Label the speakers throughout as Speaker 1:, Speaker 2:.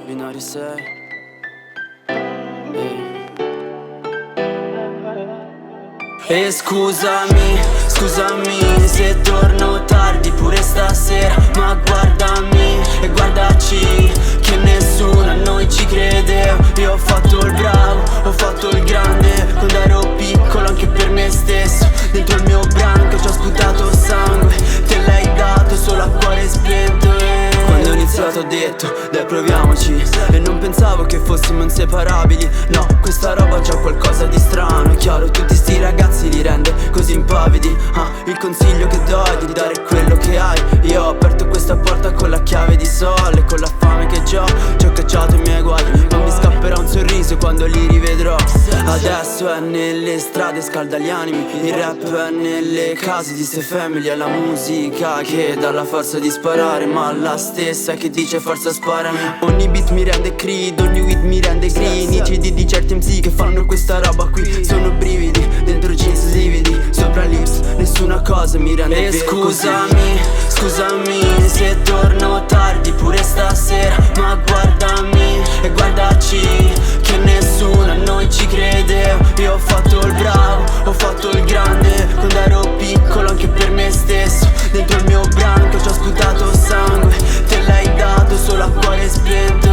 Speaker 1: binari 6. E scusami se torno tardi pure stasera, ma guardami e guardaci che nessuno a noi ci credeva. Io ho fatto il bravo, ho fatto il grande quando ero piccolo anche per me stesso. Dentro il mio branco ci ho sputato sangue, te l'hai dato solo a cuore spento. Quando ho iniziato ho detto dai proviamoci, e non pensavo che fossimo inseparabili. No, questa roba c'ha qualcosa di strano. È chiaro, tutti sti ragazzi li rende così impavidi. Il consiglio che do è di dare quello che hai. Io ho aperto questa porta con la chiave di sol, e con la fame che già ci ho cacciato i miei guai. Ma mi scapperà un sorriso quando li rivedrò. Adesso è nelle strade, scalda gli animi. Il rap è nelle case di ste family. È la musica che dà la forza di sparare, ma la stessa che dice forza sparami. Ogni beat mi rende creed, ogni weed mi rende green. I CD di certi MC che fanno questa roba qui sono brividi, dentro jeans lividi, sopra lips, nessuna cosa mi rende vero. Scusami se torno tardi pure stasera, ma guardami e guardaci che nessuno a noi ci credeva. Io ho fatto il bravo, ho fatto il grande quando ero piccolo anche per me stesso. Dentro il mio branco ci ho sputato sangue, te l'hai dato solo a cuore spento.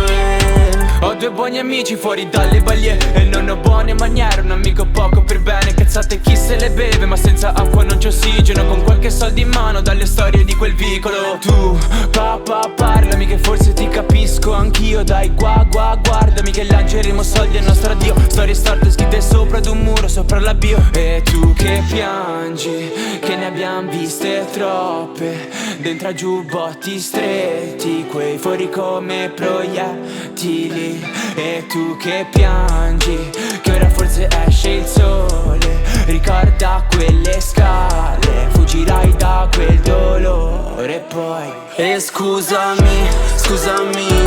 Speaker 2: Ho due buoni amici fuori dalle balie e non ho buone maniere, un amico poco per bene, cazzate chi se le beve, ma senza acqua non c'è ossigeno, con qualche soldo in mano dalle storie di quel vicolo. Tu, papà, parlami che forse ti capisco anch'io, dai guardami che lanceremo soldi al nostro addio. Storie storte scritte sopra ad un muro, sopra la bio. E tu che piangi, che ne abbiamo viste troppe, dentro a giubbotti stretti, quei fuori come proiettili. E tu che piangi, che ora forse esce il sole, ricorda quelle scale, fuggirai da quel dolore poi.
Speaker 1: E scusami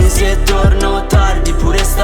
Speaker 1: se torno tardi pure stasera,